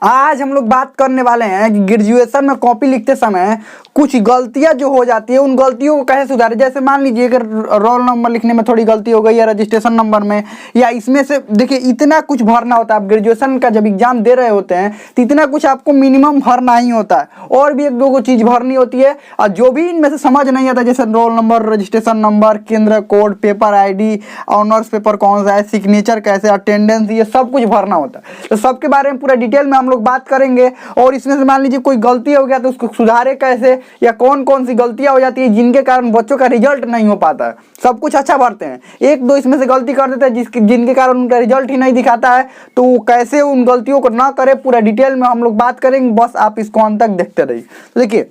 आज हम लोग बात करने वाले हैं कि ग्रेजुएशन में कॉपी लिखते समय कुछ गलतियां जो हो जाती है उन गलतियों को कैसे सुधारें। जैसे मान लीजिए कि रोल नंबर लिखने में थोड़ी गलती हो गई या रजिस्ट्रेशन नंबर में, या इसमें से देखिए इतना कुछ भरना होता है। आप ग्रेजुएशन का जब एग्जाम दे रहे होते हैं तो इतना कुछ आपको मिनिमम भरना ही होता है, और भी एक दो को चीज़ भरनी होती है। और जो भी इनमें से समझ नहीं आता, जैसे रोल नंबर, रजिस्ट्रेशन नंबर, केंद्र code, paper ID, honours paper कौन सा है, सिग्नेचर कैसे, अटेंडेंस, ये सब कुछ भरना होता है। तो सबके बारे में पूरा डिटेल में हम लोग बात करेंगे। और इसमें से मान लीजिए कोई गलती हो गया तो उसको सुधारे कैसे, या कौन कौन सी गलतियां हो जाती है जिनके कारण बच्चों का रिजल्ट नहीं हो पाता है। सब कुछ अच्छा भरते हैं, एक दो इसमें से गलती कर देते हैं जिनके कारण उनका रिजल्ट ही नहीं दिखाता है, तो कैसे उन गलतियों को ना करे पूरा डिटेल में हम लोग बात करेंगे। बस आप इसको अंत तक देखते रहिए। तो देखिए,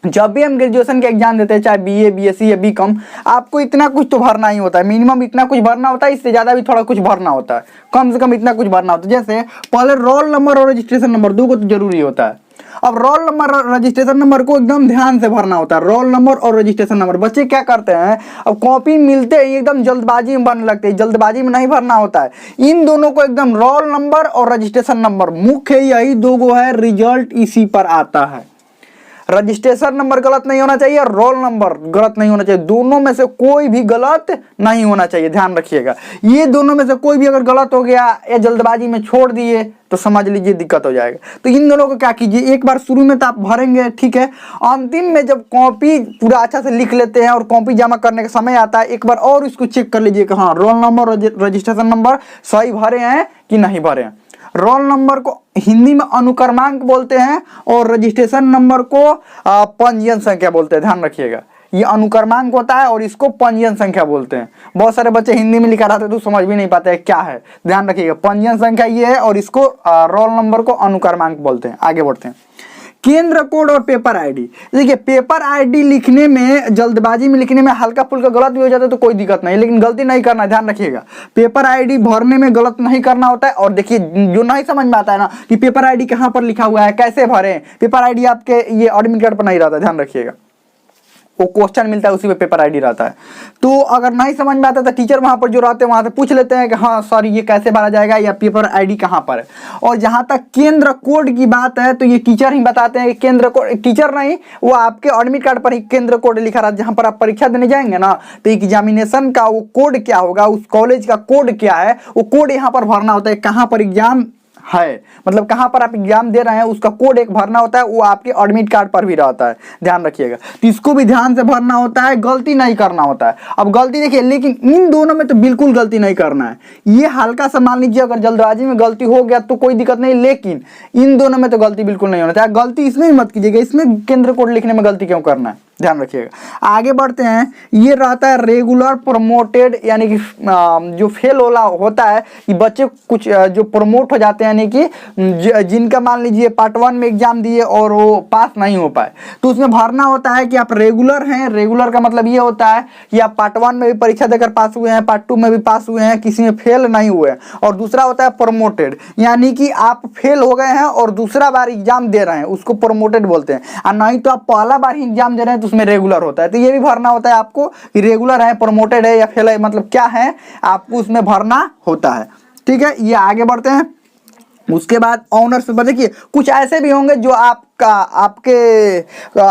जब भी हम ग्रेजुएशन के एग्जाम देते हैं, चाहे BA, BSc या BCom, आपको इतना कुछ तो भरना ही होता है। मिनिमम इतना कुछ भरना होता है, इससे ज़्यादा भी थोड़ा कुछ भरना होता है, कम से कम इतना कुछ भरना होता है। जैसे पहले रोल नंबर और रजिस्ट्रेशन नंबर दो को तो जरूरी होता है। अब रोल नंबर और रजिस्ट्रेशन नंबर को एकदम ध्यान से भरना होता है। रोल नंबर और रजिस्ट्रेशन नंबर, बच्चे क्या करते हैं, अब कॉपी मिलते ही एकदम जल्दबाजी में बनने लगते हैं। जल्दबाजी में नहीं भरना होता है। इन दोनों को एकदम, रोल नंबर और रजिस्ट्रेशन नंबर, मुख्य यही दो गो है, रिजल्ट इसी पर आता है। रजिस्ट्रेशन नंबर गलत नहीं होना चाहिए, रोल नंबर गलत नहीं होना चाहिए। दोनों में से कोई भी गलत नहीं होना चाहिए, ध्यान रखिएगा। ये दोनों में से कोई भी अगर गलत हो गया या जल्दबाजी में छोड़ दिए तो समझ लीजिए दिक्कत हो जाएगा। तो इन दोनों को क्या कीजिए, एक बार शुरू में तो आप भरेंगे, ठीक है, अंतिम में जब कॉपी पूरा अच्छा से लिख लेते हैं और कॉपी जमा करने का समय आता है, एक बार और इसको चेक कर लीजिए कि हाँ रोल नंबर और रजिस्ट्रेशन नंबर सही भरे हैं कि नहीं भरे हैं। रोल नंबर को हिंदी में अनुक्रमांक बोलते हैं और रजिस्ट्रेशन नंबर को पंजीयन संख्या बोलते हैं, ध्यान रखिएगा। ये अनुक्रमांक होता है और इसको पंजीयन संख्या बोलते हैं। बहुत सारे बच्चे हिंदी में लिखा रहते हैं तो समझ भी नहीं पाते हैं क्या है, ध्यान रखिएगा। पंजीयन संख्या ये है और इसको रोल नंबर को अनुक्रमांक बोलते हैं। आगे बढ़ते हैं, केंद्र कोड और पेपर ID। देखिए, पेपर ID लिखने में, जल्दबाजी में लिखने में हल्का फुल्का गलत भी हो जाता है तो कोई दिक्कत नहीं, लेकिन गलती नहीं करना, ध्यान रखिएगा। पेपर ID भरने में गलत नहीं करना होता है। और देखिए, जो नहीं समझ में आता है ना कि पेपर ID कहाँ पर लिखा हुआ है, कैसे भरें, पेपर ID आपके ये एडमिट कार्ड पर नहीं रहता, ध्यान रखिएगा। वो क्वेश्चन मिलता है, उसी पे पेपर ID रहता है। तो अगर नहीं समझ में आता तो टीचर वहाँ पर जो रहते हैं वहाँ से पूछ लेते हैं कि हाँ सर ये कैसे भरा जाएगा या पेपर ID कहाँ पर है। और जहाँ तक केंद्र कोड की बात है तो ये टीचर ही बताते हैं कि केंद्र कोड, टीचर नहीं, वो आपके एडमिट कार्ड पर ही केंद्र कोड लिखा रहता है। जहाँ पर आप परीक्षा देने जाएंगे ना तो एग्जामिनेशन का वो कोड क्या होगा, उस कॉलेज का कोड क्या है, वो कोड यहाँ पर भरना होता है। कहाँ पर एग्जाम है, मतलब कहाँ पर आप एग्जाम दे रहे हैं उसका कोड एक भरना होता है, वो आपके एडमिट कार्ड पर भी रहता है, ध्यान रखिएगा। तो इसको भी ध्यान से भरना होता है, गलती नहीं करना होता है। अब गलती देखिए, लेकिन इन दोनों में तो बिल्कुल गलती नहीं करना है। ये हल्का सा मान लीजिए अगर जल्दबाजी में गलती हो गया तो कोई दिक्कत नहीं, लेकिन इन दोनों में तो गलती बिल्कुल नहीं होना चाहिए। गलती इसमें भी मत कीजिएगा, इसमें केंद्र कोड लिखने में गलती क्यों करना है, ध्यान रखिएगा। आगे बढ़ते हैं, ये रहता है रेगुलर प्रमोटेड, यानी कि जो फेल होता है कि बच्चे कुछ जो प्रमोट हो जाते हैं, यानी कि जिनका मान लीजिए पार्ट 1 में एग्जाम दिए और वो पास नहीं हो पाए, तो उसमें भरना होता है कि आप रेगुलर हैं। रेगुलर का मतलब ये होता है कि आप पार्ट 1 में भी परीक्षा देकर पास हुए हैं, पार्ट 2 में भी पास हुए हैं, किसी में फेल नहीं हुए। और दूसरा होता है प्रमोटेड, यानी कि आप फेल हो गए हैं और दूसरा बार एग्जाम दे रहे हैं, उसको प्रमोटेड बोलते हैं। और नहीं तो आप पहला बार ही एग्जाम दे रहे हैं तो उसमें रेगुलर होता है। तो ये भी भरना होता है आपको कि रेगुलर है, प्रमोटेड है या फेल है, मतलब क्या है आपको उसमें भरना होता है, ठीक है। ये आगे बढ़ते हैं। उसके बाद ऑनर्स पेपर, देखिए कुछ ऐसे भी होंगे जो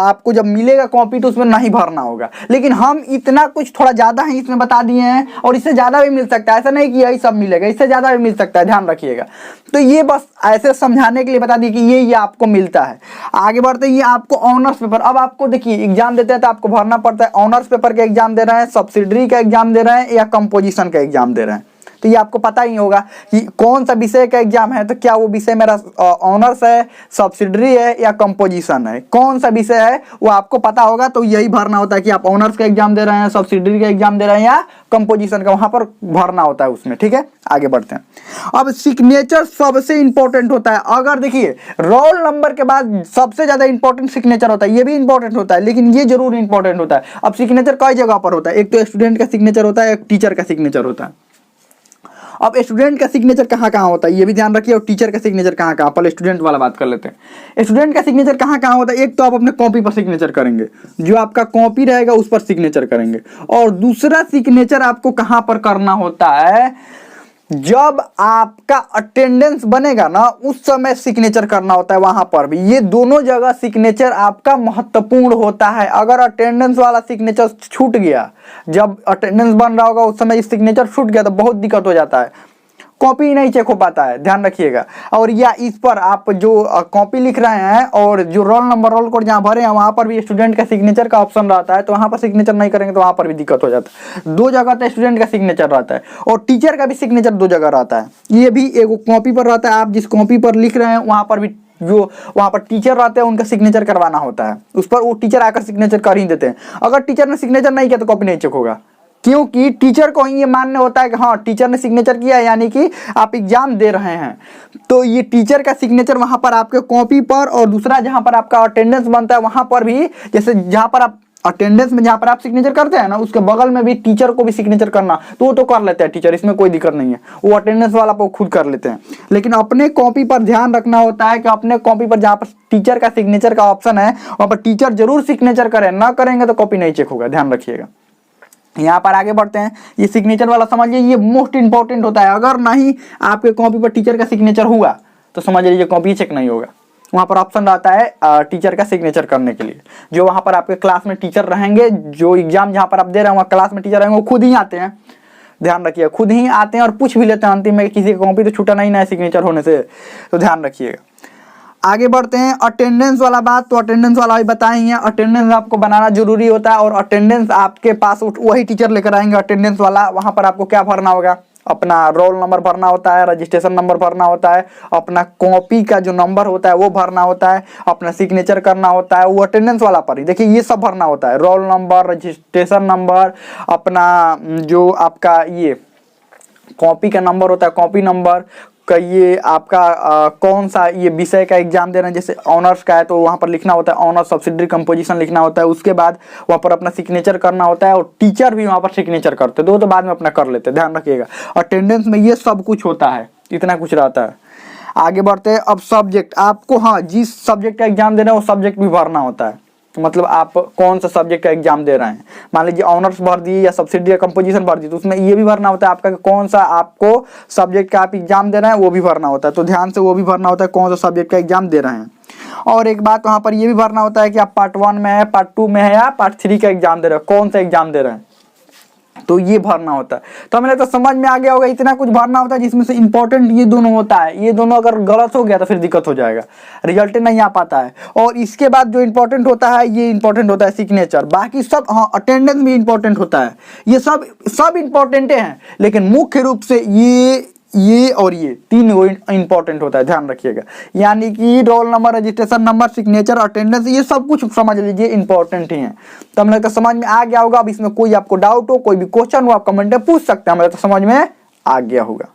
आपको जब मिलेगा कॉपी तो उसमें नहीं भरना होगा, लेकिन हम इतना कुछ थोड़ा ज़्यादा ही इसमें बता दिए हैं। और इससे ज़्यादा भी मिल सकता है, ऐसा नहीं कि यही सब मिलेगा, इससे ज़्यादा भी मिल सकता है, ध्यान रखिएगा। तो ये बस ऐसे समझाने के लिए बता दिए कि ये आपको मिलता है। आगे बढ़ते हैं, ये आपको ऑनर्स पेपर। अब आपको देखिए एग्जाम देते हैं तो आपको भरना पड़ता है। ऑनर्स पेपर का एग्जाम दे रहे हैं, सब्सिडरी का एग्जाम दे रहे हैं या कंपोजिशन का एग्जाम दे रहे हैं, तो ये आपको पता ही होगा कि कौन सा विषय का एग्जाम है। तो क्या वो विषय मेरा ऑनर्स है, सब्सिडरी है या कंपोजिशन है, कौन सा विषय है वो आपको पता होगा। तो यही भरना होता है कि आप ऑनर्स का एग्जाम दे रहे हैं, सब्सिडरी का एग्जाम दे रहे हैं या कंपोजिशन का, वहां पर भरना होता है उसमें, ठीक है। आगे बढ़ते हैं। अब सिग्नेचर सबसे इंपॉर्टेंट होता है। अगर देखिए रोल नंबर के बाद सबसे ज्यादा इंपॉर्टेंट सिग्नेचर होता है, ये भी इंपॉर्टेंट होता है लेकिन ये जरूर इंपॉर्टेंट होता है। अब सिग्नेचर कई जगह पर होता है, एक तो स्टूडेंट का सिग्नेचर होता है, एक टीचर का सिग्नेचर होता है। अब स्टूडेंट का सिग्नेचर कहाँ कहाँ होता है ये भी ध्यान रखिए, और टीचर का सिग्नेचर कहाँ कहाँ। पहले स्टूडेंट वाला बात कर लेते हैं। स्टूडेंट का सिग्नेचर कहाँ कहाँ होता है, एक तो आप अपने कॉपी पर सिग्नेचर करेंगे, जो आपका कॉपी रहेगा उस पर सिग्नेचर करेंगे। और दूसरा सिग्नेचर आपको कहाँ पर करना होता है, जब आपका अटेंडेंस बनेगा ना उस समय सिग्नेचर करना होता है वहां पर भी। ये दोनों जगह सिग्नेचर आपका महत्वपूर्ण होता है। अगर अटेंडेंस वाला सिग्नेचर छूट गया, जब अटेंडेंस बन रहा होगा उस समय सिग्नेचर छूट गया तो बहुत दिक्कत हो जाता है, कॉपी नहीं चेक हो पाता है, ध्यान रखिएगा। और या इस पर आप जो कॉपी लिख रहे हैं और जो रोल नंबर रोल कोड जहाँ भरे हैं वहाँ पर भी स्टूडेंट का सिग्नेचर का ऑप्शन रहता है, तो वहाँ पर सिग्नेचर नहीं करेंगे तो वहाँ पर भी दिक्कत हो जाता है। दो जगह तो स्टूडेंट का सिग्नेचर रहता है और टीचर का भी सिग्नेचर दो जगह रहता है। ये भी एक कॉपी पर रहता है, आप जिस कॉपी पर लिख रहे हैं वहाँ पर भी जो वहाँ पर टीचर रहते हैं उनका सिग्नेचर करवाना होता है। उस पर वो टीचर आकर सिग्नेचर कर ही देते हैं। अगर टीचर ने सिग्नेचर नहीं किया तो कॉपी नहीं चेक होगा, क्योंकि टीचर को ही ये मानना होता है कि हाँ टीचर ने सिग्नेचर किया है, यानी कि आप एग्जाम दे रहे हैं। तो ये टीचर का सिग्नेचर वहाँ पर आपके कॉपी पर, और दूसरा जहाँ पर आपका अटेंडेंस बनता है वहाँ पर भी, जैसे जहाँ पर आप अटेंडेंस में जहाँ पर आप सिग्नेचर करते हैं ना उसके बगल में भी टीचर को भी सिग्नेचर करना, तो वो तो कर लेते हैं टीचर, इसमें कोई दिक्कत नहीं है, वो अटेंडेंस वाला वो खुद कर लेते हैं। लेकिन अपने कॉपी पर ध्यान रखना होता है कि अपने कॉपी पर जहाँ पर टीचर का सिग्नेचर का ऑप्शन है वहाँ पर टीचर जरूर सिग्नेचर करें, ना करेंगे तो कॉपी नहीं चेक होगा, ध्यान रखिएगा। यहाँ पर आगे बढ़ते हैं। ये सिग्नेचर वाला समझिए, ये मोस्ट इंपॉर्टेंट होता है। अगर नहीं आपके कॉपी पर टीचर का सिग्नेचर हुआ तो समझ लीजिए कॉपी चेक नहीं होगा। वहाँ पर ऑप्शन रहता है टीचर का सिग्नेचर करने के लिए। जो वहाँ पर आपके क्लास में टीचर रहेंगे, जो एग्जाम जहाँ पर आप दे रहे हैं वहाँ क्लास में टीचर रहेंगे, वो खुद ही आते हैं, ध्यान रखिएगा, खुद ही आते हैं और पूछ भी लेते हैं अंतिम में किसी का कॉपी तो छूटा नहीं ना सिग्नेचर होने से, तो ध्यान रखिएगा। आगे बढ़ते हैं अटेंडेंस वाला बात। तो अटेंडेंस वाला भी बताएंगे, अटेंडेंस आपको बनाना जरूरी होता है और अटेंडेंस आपके पास वही टीचर लेकर आएंगे अटेंडेंस वाला। वहाँ पर आपको क्या भरना होगा, अपना रोल नंबर भरना होता है, रजिस्ट्रेशन नंबर भरना होता है, अपना कॉपी का जो नंबर होता है वो भरना होता है, अपना सिग्नेचर करना होता है, वो अटेंडेंस वाला पर ही देखिए ये सब भरना होता है। रोल नंबर, रजिस्ट्रेशन नंबर, अपना जो आपका ये कॉपी का नंबर होता है, कॉपी नंबर का, ये आपका कौन सा ये विषय का एग्जाम दे रहे हैं, जैसे ऑनर्स का है तो वहाँ पर लिखना होता है ऑनर्स सब्सिडरी कंपोजिशन लिखना होता है। उसके बाद वहाँ पर अपना सिग्नेचर करना होता है और टीचर भी वहाँ पर सिग्नेचर करते हैं, दो तो बाद में अपना कर लेते हैं, ध्यान रखिएगा। अटेंडेंस में ये सब कुछ होता है, इतना कुछ रहता है। आगे बढ़ते हैं। अब सब्जेक्ट आपको, हाँ जिस सब्जेक्ट का एग्जाम दे रहे हैं वो सब्जेक्ट भी भरना होता है। मतलब आप कौन सा सब्जेक्ट का एग्जाम दे रहे हैं, मान लीजिए ऑनर्स भर दिए या सब्सिडी या कंपोजिशन भर दिए, तो उसमें ये भी भरना होता है आपका कौन सा आपको सब्जेक्ट का आप एग्जाम दे रहे हैं वो भी भरना होता है। तो ध्यान से वो भी भरना होता है कौन सा सब्जेक्ट का एग्जाम दे रहे हैं। और एक बात वहाँ पर ये भी भरना होता है कि आप पार्ट 1 में है, पार्ट 2 में है या पार्ट 3 का एग्जाम दे रहे हैं, कौन सा एग्जाम दे रहे हैं, तो ये भरना होता है। तो हमें तो समझ में आ गया होगा, इतना कुछ भरना होता है जिसमें से इंपॉर्टेंट ये दोनों होता है। ये दोनों अगर गलत हो गया तो फिर दिक्कत हो जाएगा, रिजल्ट नहीं आ पाता है। और इसके बाद जो इंपॉर्टेंट होता है ये इंपॉर्टेंट होता है सिग्नेचर, बाकी सब हाँ अटेंडेंस भी इंपॉर्टेंट होता है। ये सब इंपॉर्टेंट हैं, लेकिन मुख्य रूप से ये और ये तीन इंपॉर्टेंट होता है, ध्यान रखिएगा। यानी कि roll number, registration number, signature, attendance, ये सब कुछ समझ लीजिए इंपॉर्टेंट ही है। तो हमें तो समझ में आ गया होगा। अब इसमें कोई आपको डाउट हो, कोई भी क्वेश्चन हो, आप कमेंट में पूछ सकते हैं, हमें तो समझ में आ गया होगा।